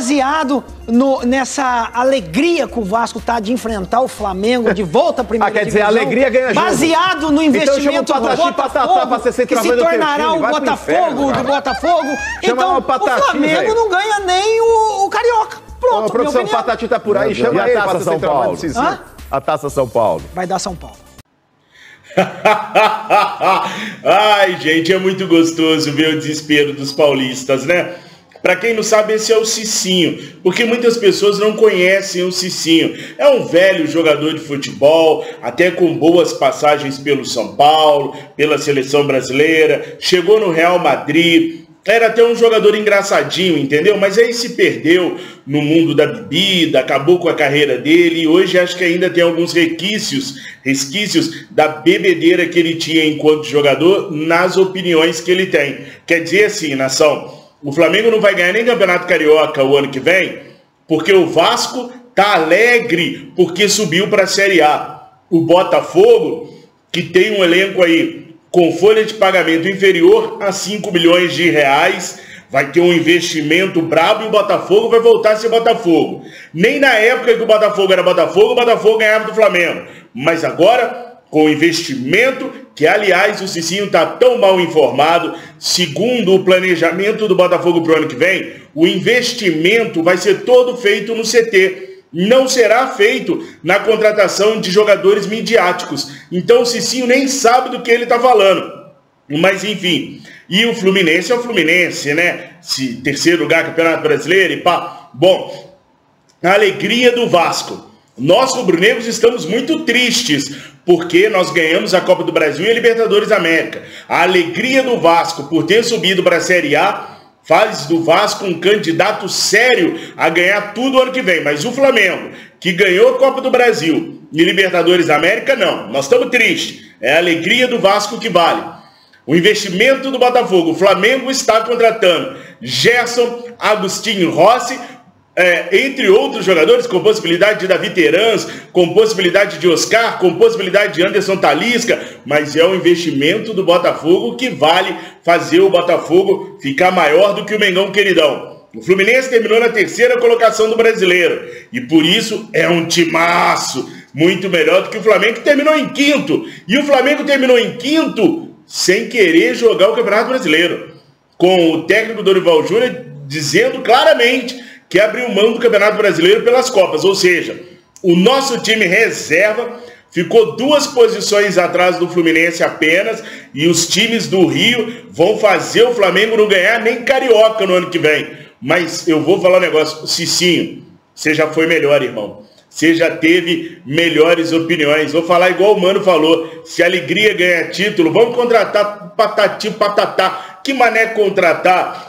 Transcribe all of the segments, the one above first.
baseado nessa alegria que o Vasco tá de enfrentar o Flamengo de volta à primeira quer dizer, divisão, alegria ganha jogo. Baseado no investimento então, do Botafogo, que se tornará o Botafogo do Botafogo. Então, o Flamengo não ganha nem o Carioca. Pronto, a produção Patati tá por aí, chama ele para São Paulo. A Taça São Paulo. Vai dar São Paulo. Ai, gente, é muito gostoso ver o desespero dos paulistas, né? Pra quem não sabe, esse é o Cicinho, porque muitas pessoas não conhecem o Cicinho. É um velho jogador de futebol, até com boas passagens pelo São Paulo, pela seleção brasileira, chegou no Real Madrid, era até um jogador engraçadinho, entendeu? Mas aí se perdeu no mundo da bebida, acabou com a carreira dele e hoje acho que ainda tem alguns resquícios da bebedeira que ele tinha enquanto jogador nas opiniões que ele tem. Quer dizer assim, nação, o Flamengo não vai ganhar nem Campeonato Carioca o ano que vem, porque o Vasco tá alegre porque subiu para a Série A. O Botafogo, que tem um elenco aí com folha de pagamento inferior a 5 milhões de reais, vai ter um investimento brabo e o Botafogo vai voltar a ser Botafogo. Nem na época que o Botafogo era Botafogo, o Botafogo ganhava do Flamengo. Mas agora, com investimento, que aliás o Cicinho está tão mal informado, segundo o planejamento do Botafogo para o ano que vem, o investimento vai ser todo feito no CT. Não será feito na contratação de jogadores midiáticos. Então o Cicinho nem sabe do que ele está falando. Mas enfim, e o Fluminense é o Fluminense, né? Terceiro lugar, Campeonato Brasileiro e pá. Bom, a alegria do Vasco. Nós, rubro-negros, estamos muito tristes, porque nós ganhamos a Copa do Brasil e a Libertadores da América. A alegria do Vasco por ter subido para a Série A faz do Vasco um candidato sério a ganhar tudo ano que vem. Mas o Flamengo, que ganhou a Copa do Brasil e Libertadores da América, não. Nós estamos tristes. É a alegria do Vasco que vale. O investimento do Botafogo. O Flamengo está contratando Gerson, Agostinho Rossi, entre outros jogadores, com possibilidade de Davi Terans, com possibilidade de Oscar, com possibilidade de Anderson Talisca, mas é o investimento do Botafogo que vale fazer o Botafogo ficar maior do que o Mengão queridão. O Fluminense terminou na terceira colocação do Brasileiro, e por isso é um timaço, muito melhor do que o Flamengo, que terminou em quinto. E o Flamengo terminou em quinto sem querer jogar o Campeonato Brasileiro, com o técnico Dorival Júnior dizendo claramente que abriu mão do Campeonato Brasileiro pelas Copas, ou seja, o nosso time reserva ficou 2 posições atrás do Fluminense apenas, e os times do Rio vão fazer o Flamengo não ganhar nem Carioca no ano que vem. Mas eu vou falar um negócio, Cicinho, você já foi melhor, irmão. Você já teve melhores opiniões. Vou falar igual o Mano falou, se a alegria ganha título, vamos contratar Patati Patatá. Que mané contratar?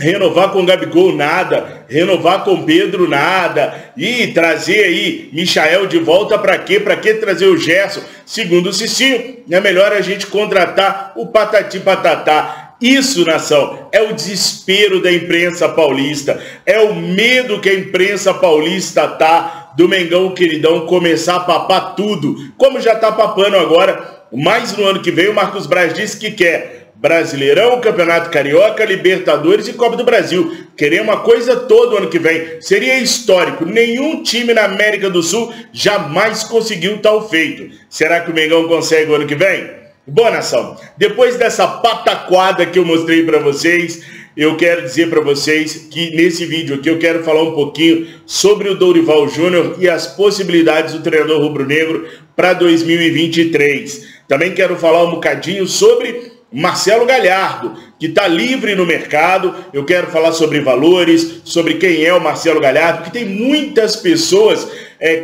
Renovar com o Gabigol, nada. Renovar com o Pedro, nada. E trazer aí Michael de volta pra quê? Pra que trazer o Gerson? Segundo o Cicinho, é melhor a gente contratar o Patati Patatá. Isso, nação, é o desespero da imprensa paulista. É o medo que a imprensa paulista tá do Mengão queridão começar a papar tudo. Como já tá papando agora, mas no ano que vem o Marcos Braz disse que quer Brasileirão, Campeonato Carioca, Libertadores e Copa do Brasil. Querer uma coisa toda o ano que vem. Seria histórico. Nenhum time na América do Sul jamais conseguiu tal feito. Será que o Mengão consegue o ano que vem? Boa, nação. Depois dessa pataquada que eu mostrei para vocês, eu quero dizer para vocês que nesse vídeo aqui eu quero falar um pouquinho sobre o Dorival Júnior e as possibilidades do treinador rubro-negro para 2023. Também quero falar um bocadinho sobre Marcelo Galhardo, que está livre no mercado. Eu quero falar sobre valores, sobre quem é o Marcelo Galhardo, porque tem muitas pessoas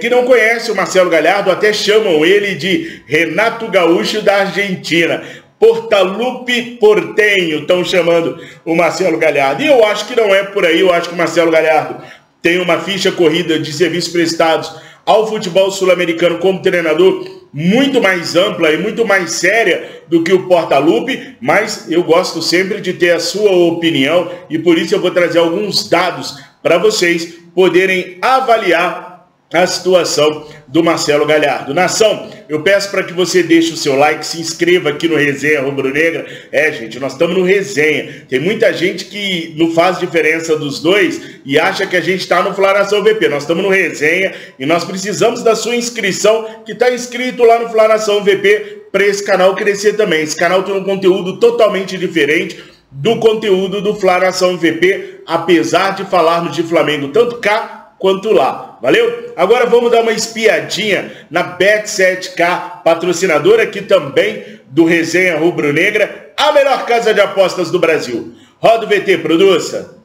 que não conhecem o Marcelo Galhardo, até chamam ele de Renato Gaúcho da Argentina. Portalupe Portenho, estão chamando o Marcelo Galhardo. E eu acho que não é por aí. Eu acho que o Marcelo Galhardo tem uma ficha corrida de serviços prestados ao futebol sul-americano como treinador muito mais ampla e muito mais séria do que o Portalupe, mas eu gosto sempre de ter a sua opinião e por isso eu vou trazer alguns dados para vocês poderem avaliar a situação do Marcelo Galhardo. Nação, eu peço para que você deixe o seu like, se inscreva aqui no Resenha Rubro-Negra. Gente, nós estamos no Resenha. Tem muita gente que não faz diferença dos dois e acha que a gente está no Fla-Nação VP. Nós estamos no Resenha e nós precisamos da sua inscrição, que está inscrito lá no Fla-Nação VP, para esse canal crescer também. Esse canal tem um conteúdo totalmente diferente do conteúdo do Fla-Nação VP, apesar de falarmos de Flamengo tanto cá quanto lá, valeu? Agora vamos dar uma espiadinha na Bet7k, patrocinadora aqui também do Resenha Rubro-Negra, a melhor casa de apostas do Brasil. Roda o VT, produça.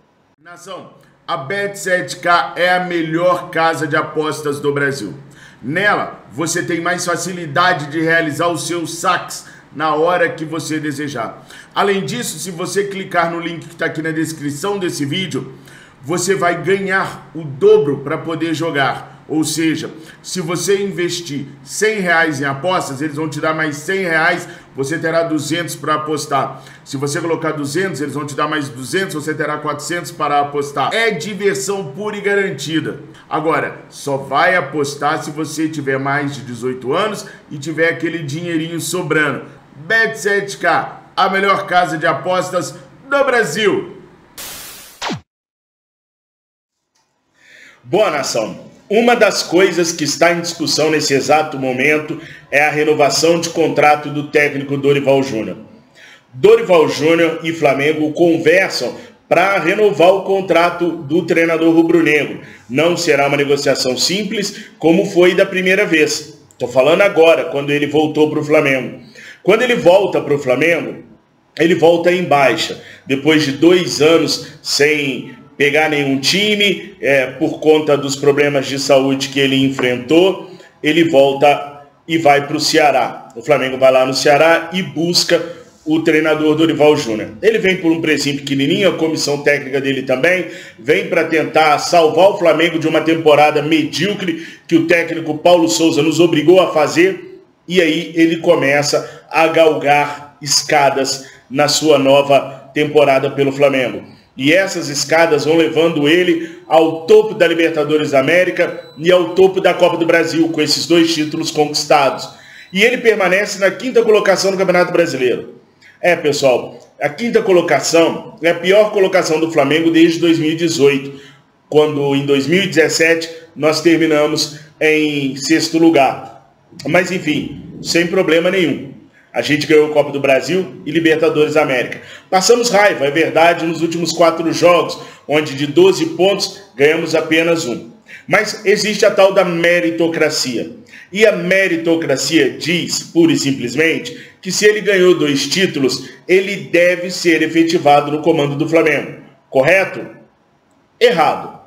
Nação, a Bet7k é a melhor casa de apostas do Brasil. Nela, você tem mais facilidade de realizar os seus saques na hora que você desejar. Além disso, se você clicar no link que está aqui na descrição desse vídeo, você vai ganhar o dobro para poder jogar. Ou seja, se você investir R$100 em apostas, eles vão te dar mais R$100, você terá 200 para apostar. Se você colocar 200, eles vão te dar mais 200, você terá 400 para apostar. É diversão pura e garantida. Agora, só vai apostar se você tiver mais de 18 anos e tiver aquele dinheirinho sobrando. Bet7k, a melhor casa de apostas do Brasil. Boa, nação. Uma das coisas que está em discussão nesse exato momento é a renovação de contrato do técnico Dorival Júnior. Dorival Júnior e Flamengo conversam para renovar o contrato do treinador rubro-negro. Não será uma negociação simples como foi da primeira vez. Estou falando agora, quando ele voltou para o Flamengo. Quando ele volta para o Flamengo, ele volta em baixa. Depois de 2 anos sem pegar nenhum time, por conta dos problemas de saúde que ele enfrentou, ele volta e vai para o Ceará. O Flamengo vai lá no Ceará e busca o treinador Dorival Júnior. Ele vem por um precinho pequenininho, a comissão técnica dele também, vem para tentar salvar o Flamengo de uma temporada medíocre que o técnico Paulo Souza nos obrigou a fazer, e aí ele começa a galgar escadas na sua nova temporada pelo Flamengo. E essas escadas vão levando ele ao topo da Libertadores da América e ao topo da Copa do Brasil, com esses 2 títulos conquistados. E ele permanece na 5ª colocação do Campeonato Brasileiro. Pessoal, a 5ª colocação é a pior colocação do Flamengo desde 2018, quando em 2017 nós terminamos em 6º lugar. Mas enfim, sem problema nenhum. A gente ganhou a Copa do Brasil e Libertadores da América. Passamos raiva, é verdade, nos últimos 4 jogos, onde de 12 pontos ganhamos apenas 1. Mas existe a tal da meritocracia. E a meritocracia diz, pura e simplesmente, que se ele ganhou 2 títulos, ele deve ser efetivado no comando do Flamengo. Correto? Errado.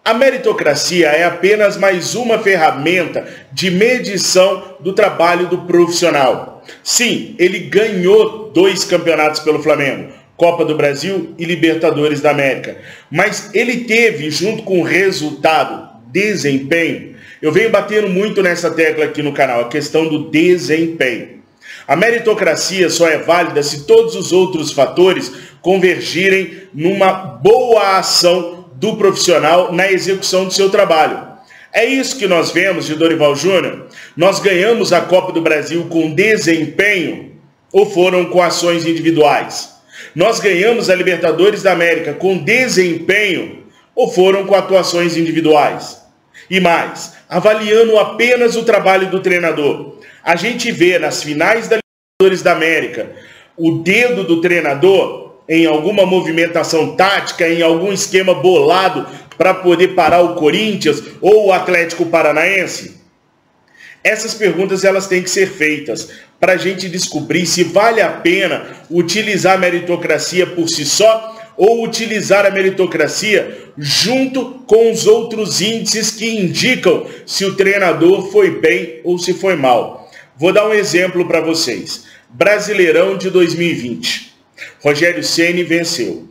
A meritocracia é apenas mais uma ferramenta de medição do trabalho do profissional. Sim, ele ganhou 2 campeonatos pelo Flamengo, Copa do Brasil e Libertadores da América. Mas ele teve, junto com o resultado, desempenho. Eu venho batendo muito nessa tecla aqui no canal, a questão do desempenho. A meritocracia só é válida se todos os outros fatores convergirem numa boa ação do profissional na execução do seu trabalho. É isso que nós vemos de Dorival Júnior. Nós ganhamos a Copa do Brasil com desempenho ou foram com ações individuais? Nós ganhamos a Libertadores da América com desempenho ou foram com atuações individuais? E mais, avaliando apenas o trabalho do treinador, a gente vê nas finais da Libertadores da América o dedo do treinador em alguma movimentação tática, em algum esquema bolado para poder parar o Corinthians ou o Atlético Paranaense? Essas perguntas elas têm que ser feitas para a gente descobrir se vale a pena utilizar a meritocracia por si só ou utilizar a meritocracia junto com os outros índices que indicam se o treinador foi bem ou se foi mal. Vou dar um exemplo para vocês. Brasileirão de 2020. Rogério Ceni venceu.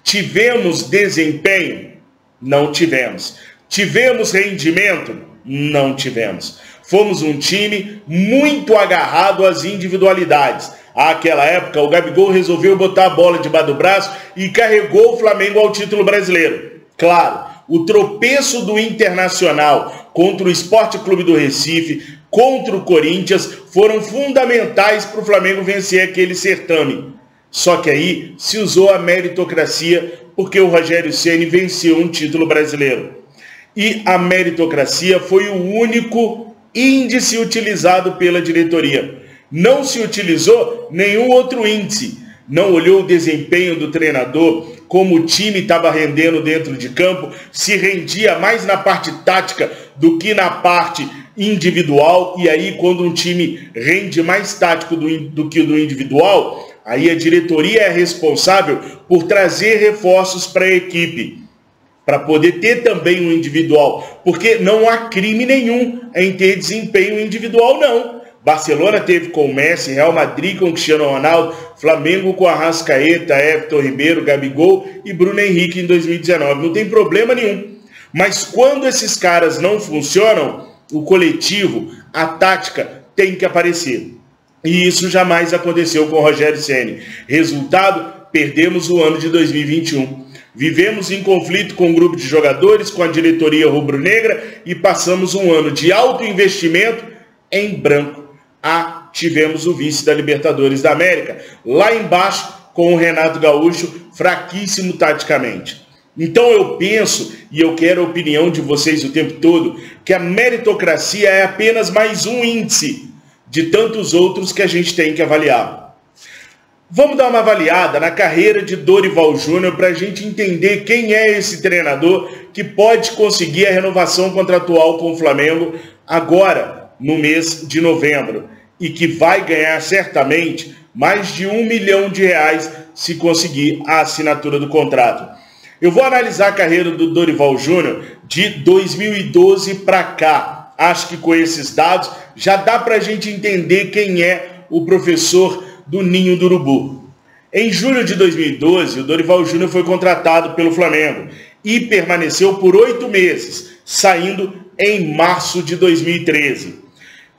Tivemos desempenho? Não tivemos. Tivemos rendimento? Não tivemos. Fomos um time muito agarrado às individualidades. Àquela época, o Gabigol resolveu botar a bola debaixo do braço e carregou o Flamengo ao título brasileiro. Claro, O tropeço do Internacional contra o Sport Clube do Recife, contra o Corinthians, foram fundamentais para o Flamengo vencer aquele certame. Só que aí se usou a meritocracia porque o Rogério Ceni venceu um título brasileiro. E a meritocracia foi o único índice utilizado pela diretoria. Não se utilizou nenhum outro índice. Não olhou o desempenho do treinador, como o time estava rendendo dentro de campo, se rendia mais na parte tática do que na parte individual. E aí, quando um time rende mais tático do que do individual, aí a diretoria é responsável por trazer reforços para a equipe, para poder ter também um individual, porque não há crime nenhum em ter desempenho individual, não. Barcelona teve com o Messi, Real Madrid com o Cristiano Ronaldo, Flamengo com Arrascaeta, Everton Ribeiro, Gabigol e Bruno Henrique em 2019. Não tem problema nenhum. Mas quando esses caras não funcionam, o coletivo, a tática tem que aparecer. E isso jamais aconteceu com o Rogério Ceni. Resultado, perdemos o ano de 2021. Vivemos em conflito com um grupo de jogadores, com a diretoria rubro-negra e passamos um ano de alto investimento em branco. Tivemos o vice da Libertadores da América, lá embaixo com o Renato Gaúcho, fraquíssimo taticamente. Então eu penso, e eu quero a opinião de vocês o tempo todo, que a meritocracia é apenas mais um índice de tantos outros que a gente tem que avaliar. Vamos dar uma avaliada na carreira de Dorival Júnior para a gente entender quem é esse treinador que pode conseguir a renovação contratual com o Flamengo agora, no mês de novembro, e que vai ganhar certamente mais de R$1 milhão se conseguir a assinatura do contrato. Eu vou analisar a carreira do Dorival Júnior de 2012 para cá. Acho que com esses dados já dá para a gente entender quem é o professor do Ninho do Urubu. Em julho de 2012, o Dorival Júnior foi contratado pelo Flamengo e permaneceu por 8 meses, saindo em março de 2013.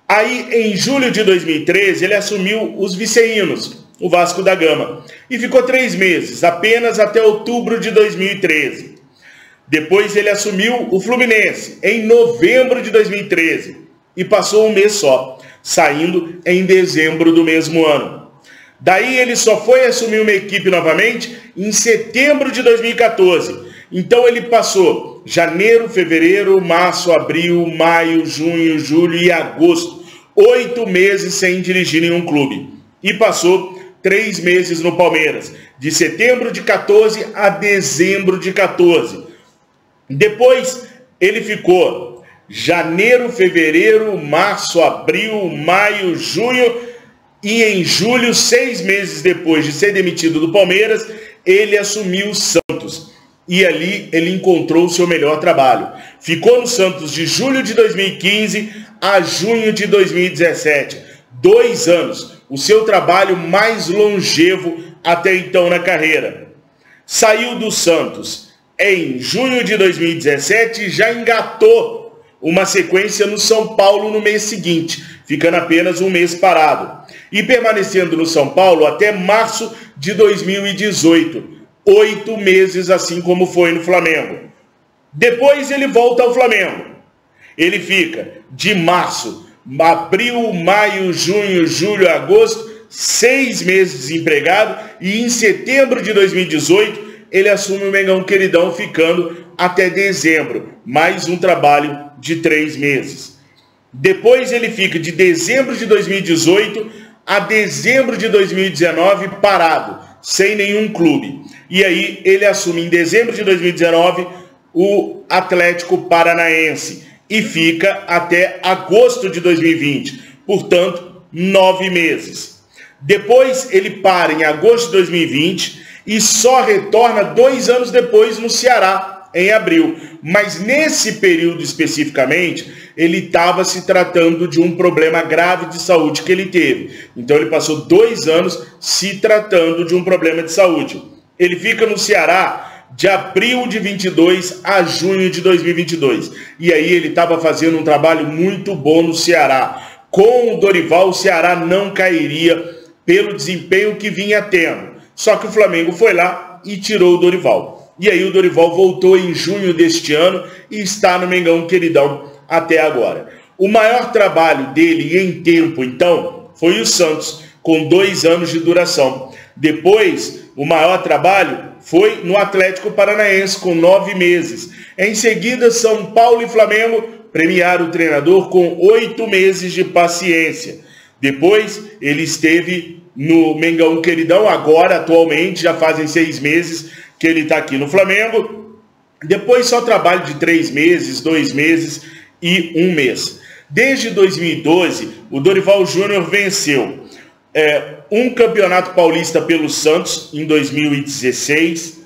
Aí, em julho de 2013, ele assumiu os viceínos, o Vasco da Gama, e ficou 3 meses, apenas até outubro de 2013. Depois ele assumiu o Fluminense, em novembro de 2013, e passou um mês só, saindo em dezembro do mesmo ano. Daí ele só foi assumir uma equipe novamente em setembro de 2014. Então ele passou janeiro, fevereiro, março, abril, maio, junho, julho e agosto. 8 meses sem dirigir nenhum clube. E passou 3 meses no Palmeiras, de setembro de 14 a dezembro de 14. Depois ele ficou janeiro, fevereiro, março, abril, maio, junho e em julho, 6 meses depois de ser demitido do Palmeiras, ele assumiu o Santos. E ali ele encontrou o seu melhor trabalho. Ficou no Santos de julho de 2015 a junho de 2017. 2 anos. O seu trabalho mais longevo até então na carreira. Saiu do Santos em junho de 2017 e já engatou uma sequência no São Paulo no mês seguinte, ficando apenas um mês parado. E permanecendo no São Paulo até março de 2018. 8 meses, assim como foi no Flamengo. Depois ele volta ao Flamengo. Ele fica de março, abril, maio, junho, julho, agosto, 6 meses desempregado. E em setembro de 2018, ele assume o Mengão Queridão, ficando até dezembro. Mais um trabalho de 3 meses. Depois ele fica de dezembro de 2018 a dezembro de 2019 parado, sem nenhum clube. E aí ele assume em dezembro de 2019 o Atlético Paranaense e fica até agosto de 2020, portanto 9 meses. Depois ele para em agosto de 2020 e só retorna 2 anos depois no Ceará, em abril. Mas nesse período especificamente, ele estava se tratando de um problema grave de saúde que ele teve. Então ele passou 2 anos se tratando de um problema de saúde. Ele fica no Ceará de abril de 22 a junho de 2022. E aí ele estava fazendo um trabalho muito bom no Ceará. Com o Dorival, o Ceará não cairia pelo desempenho que vinha tendo. Só que o Flamengo foi lá e tirou o Dorival. e aí o Dorival voltou em junho deste ano e está no Mengão Queridão até agora. O maior trabalho dele em tempo, então, foi o Santos, com 2 anos de duração. Depois, o maior trabalho foi no Atlético Paranaense, com 9 meses. Em seguida, São Paulo e Flamengo premiaram o treinador com 8 meses de paciência. Depois, ele esteve no Mengão Queridão, agora, atualmente, já fazem 6 meses que ele está aqui no Flamengo. Depois, só trabalho de 3 meses, 2 meses e 1 mês. Desde 2012, o Dorival Júnior venceu um campeonato paulista pelo Santos em 2016,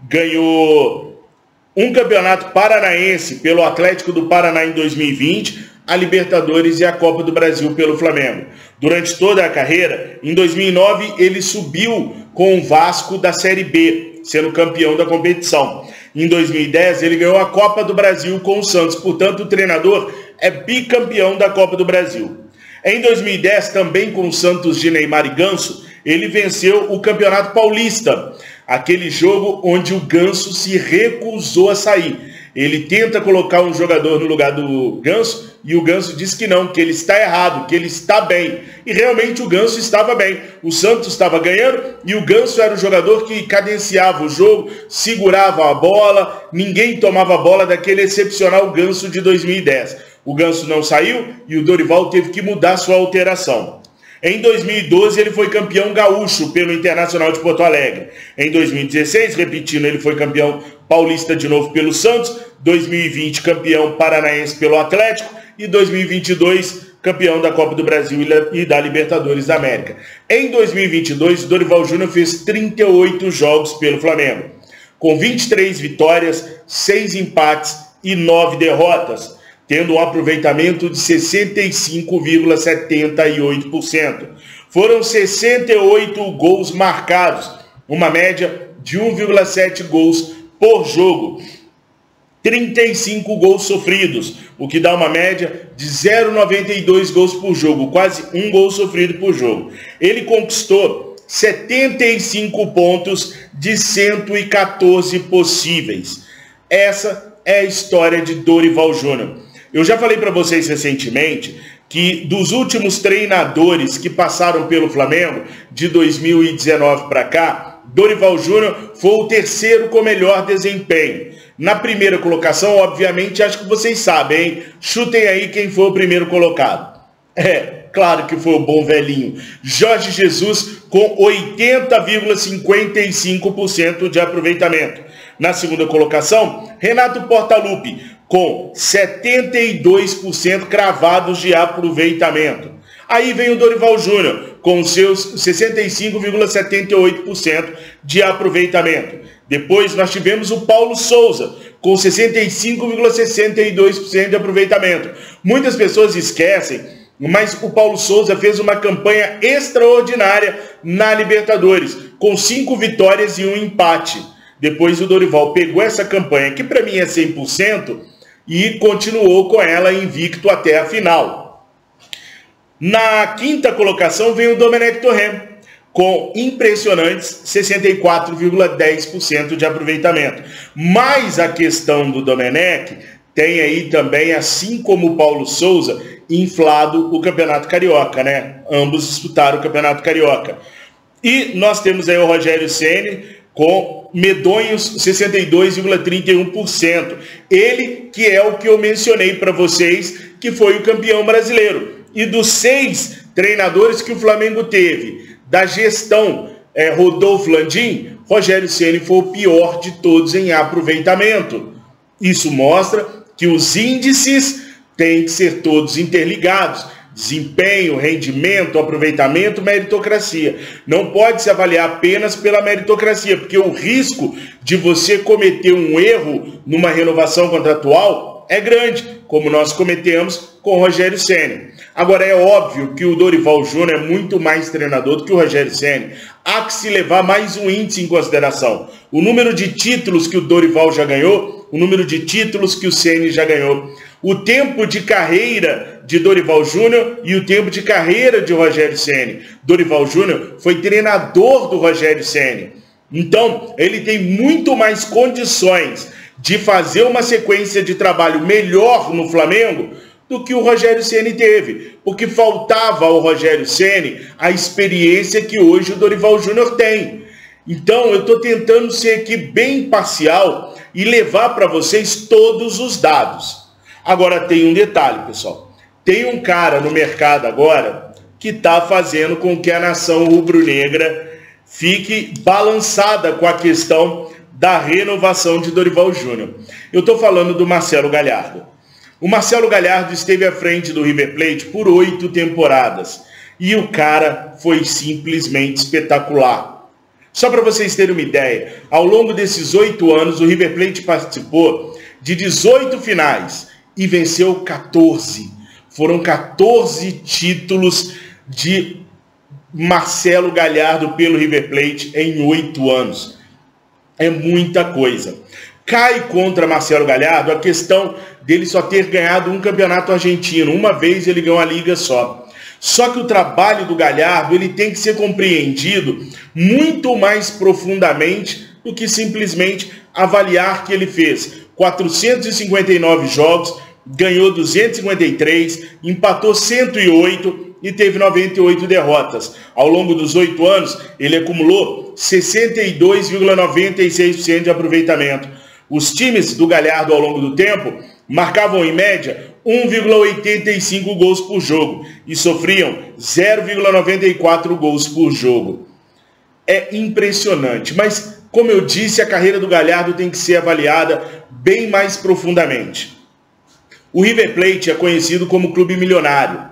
ganhou um campeonato paranaense pelo Atlético do Paraná em 2020, a Libertadores e a Copa do Brasil pelo Flamengo. Durante toda a carreira, em 2009, ele subiu com o Vasco da Série B, sendo campeão da competição. Em 2010, ele ganhou a Copa do Brasil com o Santos, portanto, o treinador é bicampeão da Copa do Brasil. Em 2010, também com o Santos de Neymar e Ganso, ele venceu o Campeonato Paulista, aquele jogo onde o Ganso se recusou a sair. Ele tenta colocar um jogador no lugar do Ganso e o Ganso diz que não, que ele está errado, que ele está bem. E realmente o Ganso estava bem. O Santos estava ganhando e o Ganso era o jogador que cadenciava o jogo, segurava a bola, ninguém tomava a bola daquele excepcional Ganso de 2010. O Ganso não saiu e o Dorival teve que mudar sua alteração. Em 2012, ele foi campeão gaúcho pelo Internacional de Porto Alegre. Em 2016, repetindo, ele foi campeão paulista de novo pelo Santos. 2020, campeão paranaense pelo Atlético. E 2022, campeão da Copa do Brasil e da Libertadores da América. Em 2022, o Dorival Júnior fez 38 jogos pelo Flamengo, com 23 vitórias, 6 empates e 9 derrotas, tendo um aproveitamento de 65,78%. Foram 68 gols marcados, uma média de 1,7 gols por jogo. 35 gols sofridos, o que dá uma média de 0,92 gols por jogo, quase 1 gol sofrido por jogo. Ele conquistou 75 pontos de 114 possíveis. Essa é a história de Dorival Júnior. Eu já falei para vocês recentemente que dos últimos treinadores que passaram pelo Flamengo, de 2019 para cá, Dorival Júnior foi o terceiro com melhor desempenho. Na primeira colocação, obviamente, acho que vocês sabem, hein? Chutem aí quem foi o primeiro colocado. Claro que foi o bom velhinho Jorge Jesus, com 80,55% de aproveitamento. Na segunda colocação, Renato Portaluppi, com 72% cravados de aproveitamento. Aí vem o Dorival Júnior, com seus 65,78% de aproveitamento. Depois nós tivemos o Paulo Souza, com 65,62% de aproveitamento. Muitas pessoas esquecem, mas o Paulo Souza fez uma campanha extraordinária na Libertadores, com 5 vitórias e 1 empate. Depois o Dorival pegou essa campanha, que para mim é 100%, e continuou com ela invicto até a final. Na quinta colocação vem o Domenech Torrent, com impressionantes 64,10% de aproveitamento. Mas a questão do Domenech tem aí também, assim como o Paulo Souza, inflado o Campeonato Carioca, né? Ambos disputaram o Campeonato Carioca. E nós temos aí o Rogério Ceni com medonhos 62,31%. Ele que é o que eu mencionei para vocês, que foi o campeão brasileiro. E dos 6 treinadores que o Flamengo teve, da gestão Rodolfo Landim, Rogério Ceni foi o pior de todos em aproveitamento. Isso mostra que os índices têm que ser todos interligados. Desempenho, rendimento, aproveitamento, meritocracia. Não pode se avaliar apenas pela meritocracia, porque o risco de você cometer um erro numa renovação contratual é grande, como nós cometemos com o Rogério Ceni. Agora, é óbvio que o Dorival Júnior é muito mais treinador do que o Rogério Ceni. Há que se levar mais um índice em consideração. O número de títulos que o Dorival já ganhou, o número de títulos que o Ceni já ganhou. O tempo de carreira de Dorival Júnior e o tempo de carreira de Rogério Ceni. Dorival Júnior foi treinador do Rogério Ceni. Então, ele tem muito mais condições de fazer uma sequência de trabalho melhor no Flamengo do que o Rogério Ceni teve, porque faltava ao Rogério Ceni a experiência que hoje o Dorival Júnior tem. Então, eu estou tentando ser aqui bem imparcial e levar para vocês todos os dados. Agora, tem um detalhe, pessoal. Tem um cara no mercado agora que está fazendo com que a nação rubro-negra fique balançada com a questão da renovação de Dorival Júnior. Eu estou falando do Marcelo Galhardo. O Marcelo Galhardo esteve à frente do River Plate por 8 temporadas. E o cara foi simplesmente espetacular. Só para vocês terem uma ideia, ao longo desses 8 anos, o River Plate participou de 18 finais e venceu 14. Foram 14 títulos de Marcelo Galhardo pelo River Plate em 8 anos. É muita coisa. Cai contra Marcelo Galhardo a questão dele só ter ganhado um campeonato argentino. Uma vez ele ganhou a liga só. Só que o trabalho do Galhardo ele tem que ser compreendido muito mais profundamente do que simplesmente avaliar que ele fez 459 jogos, ganhou 253, empatou 108 e teve 98 derrotas. Ao longo dos 8 anos, ele acumulou 62,96% de aproveitamento. Os times do Galhardo ao longo do tempo marcavam em média 1,85 gols por jogo e sofriam 0,94 gols por jogo. É impressionante, mas como eu disse, a carreira do Galhardo tem que ser avaliada bem mais profundamente. O River Plate é conhecido como clube milionário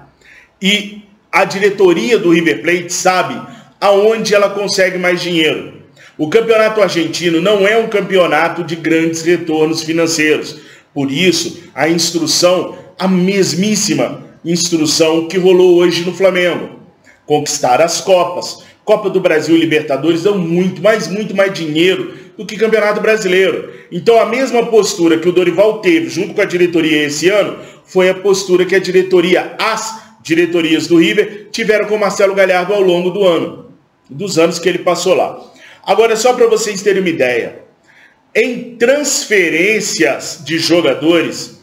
e a diretoria do River Plate sabe aonde ela consegue mais dinheiro. O campeonato argentino não é um campeonato de grandes retornos financeiros. Por isso, a instrução, a mesmíssima instrução que rolou hoje no Flamengo. Conquistar as Copas. Copa do Brasil e Libertadores dão muito mais dinheiro do que Campeonato Brasileiro. Então a mesma postura que o Dorival teve junto com a diretoria esse ano foi a postura que as diretorias do River tiveram com Marcelo Galhardo ao longo dos anos que ele passou lá. Agora, só para vocês terem uma ideia, em transferências de jogadores,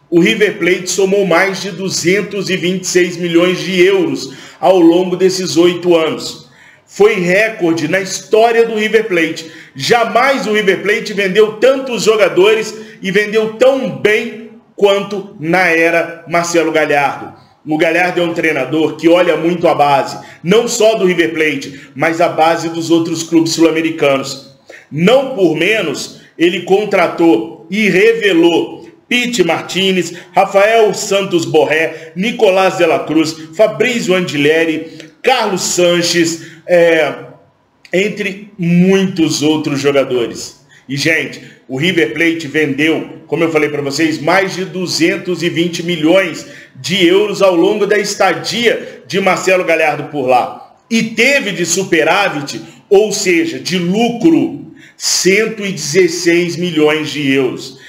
o River Plate somou mais de 226 milhões de euros ao longo desses 8 anos. Foi recorde na história do River Plate. Jamais o River Plate vendeu tantos jogadores e vendeu tão bem quanto na era Marcelo Galhardo. O Galhardo é um treinador que olha muito a base, não só do River Plate, mas a base dos outros clubes sul-americanos. Não por menos, ele contratou e revelou Pity Martinez, Rafael Santos Borré, Nicolás de la Cruz, Fabrício Andileri, Carlos Sanches, entre muitos outros jogadores. E, gente, o River Plate vendeu, como eu falei para vocês, mais de 220 milhões de euros ao longo da estadia de Marcelo Galhardo por lá. E teve de superávit, ou seja, de lucro, 116 milhões de euros.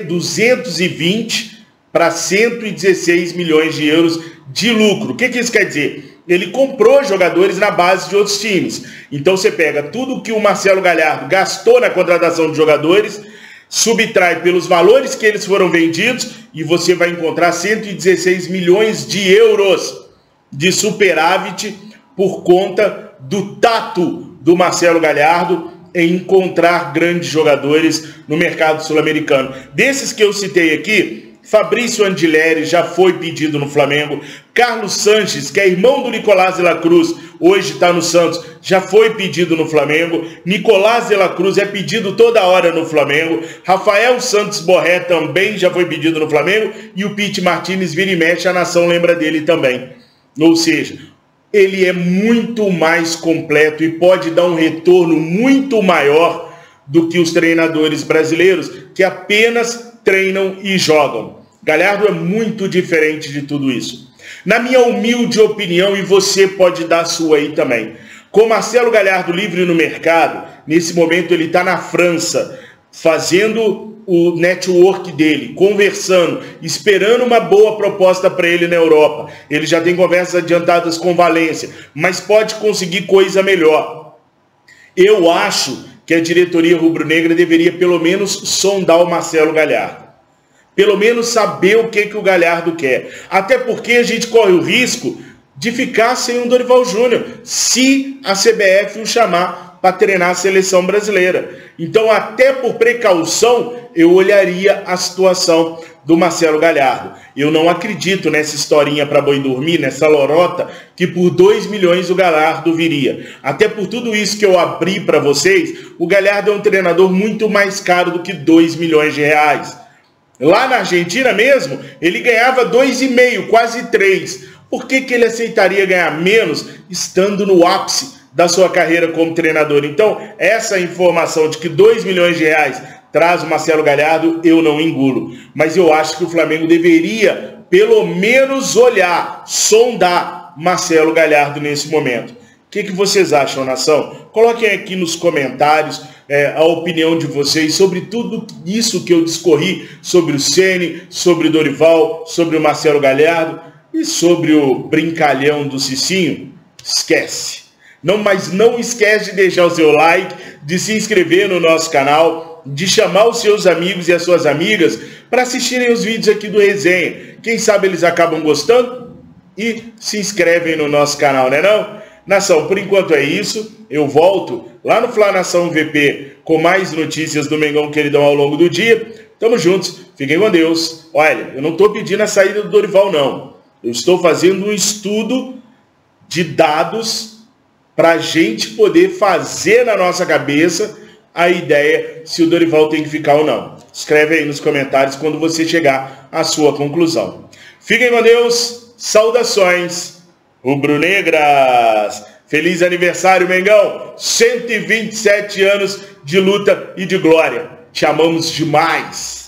220 para 116 milhões de euros de lucro. O que isso quer dizer? Ele comprou jogadores na base de outros times. Então você pega tudo que o Marcelo Galhardo gastou na contratação de jogadores, subtrai pelos valores que eles foram vendidos e você vai encontrar 116 milhões de euros de superávit por conta do tato do Marcelo Galhardo em encontrar grandes jogadores no mercado sul-americano. Desses que eu citei aqui, Fabrício Andileri já foi pedido no Flamengo. Carlos Sanches, que é irmão do Nicolás de la Cruz, hoje está no Santos, já foi pedido no Flamengo. Nicolás de la Cruz é pedido toda hora no Flamengo. Rafael Santos Borré também já foi pedido no Flamengo. E o Pity Martinez vira e mexe, a nação lembra dele também. Ou seja, ele é muito mais completo e pode dar um retorno muito maior do que os treinadores brasileiros que apenas treinam e jogam. Galhardo é muito diferente de tudo isso. Na minha humilde opinião, e você pode dar a sua aí também, com Marcelo Galhardo livre no mercado, nesse momento ele está na França, fazendo o network dele, conversando, esperando uma boa proposta para ele na Europa. Ele já tem conversas adiantadas com Valência, mas pode conseguir coisa melhor. Eu acho que a diretoria rubro-negra deveria pelo menos sondar o Marcelo Galhardo. Pelo menos saber o que o Galhardo quer. Até porque a gente corre o risco de ficar sem um Dorival Júnior, se a CBF o chamar para treinar a seleção brasileira. Então, até por precaução, eu olharia a situação do Marcelo Galhardo. Eu não acredito nessa historinha para boi dormir, nessa lorota, que por 2 milhões o Galhardo viria. Até por tudo isso que eu abri para vocês, o Galhardo é um treinador muito mais caro do que 2 milhões de reais. Lá na Argentina mesmo, ele ganhava 2,5, quase 3. Por que ele aceitaria ganhar menos estando no ápice da sua carreira como treinador? Então, essa informação de que 2 milhões de reais traz o Marcelo Galhardo, eu não engulo. Mas eu acho que o Flamengo deveria, pelo menos, olhar, sondar Marcelo Galhardo nesse momento. O que vocês acham, nação? Coloquem aqui nos comentários a opinião de vocês sobre tudo isso que eu discorri, sobre o Ceni, sobre o Dorival, sobre o Marcelo Galhardo e sobre o brincalhão do Cicinho. Esquece. Mas não esquece de deixar o seu like, de se inscrever no nosso canal, de chamar os seus amigos e as suas amigas para assistirem os vídeos aqui do Resenha. Quem sabe eles acabam gostando e se inscrevem no nosso canal, né não? Nação, por enquanto é isso. Eu volto lá no Fla Nação VP com mais notícias do Mengão Queridão ao longo do dia. Tamo juntos, fiquem com Deus. Olha, eu não estou pedindo a saída do Dorival, não. Eu estou fazendo um estudo de dados para a gente poder fazer na nossa cabeça a ideia se o Dorival tem que ficar ou não. Escreve aí nos comentários quando você chegar à sua conclusão. Fiquem com Deus, saudações rubro-negras. Feliz aniversário, Mengão. 127 anos de luta e de glória. Te amamos demais.